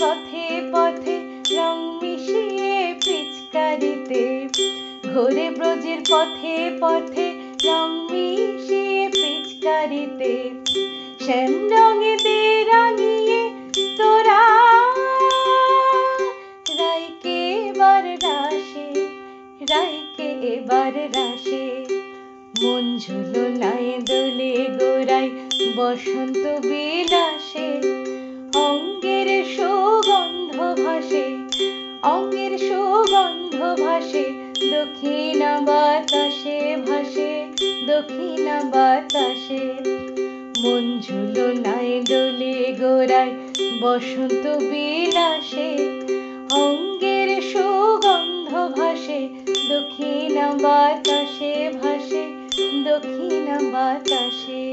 পথে পথে রং মিশিয়ে পিচকারিতে, ঘোরে ব্রজের পথে পথে রং মিশিয়ে পিচকারিতে, শ্যাম রঙেতে রাঙিয়ে তোরা রাইকে এবার রাশে, রাইকে এবার রাশে। মন ঝুলনায় দোলে গোড়ায় বসন্ত বিলাসে, অঙ্গের সুগন্ধ ভাসে, অঙ্গের সুগন্ধ ভাসে, দক্ষিণা বাতাসে ভাসে, দক্ষিণা বাতাসে। মন ঝুলনায় দোলে গোড়ায় বসন্ত বিলাসে, অঙ্গের সুগন্ধ ভাসে, দক্ষিণা বাতাসে ভাসে, দক্ষিণা বাতাসে।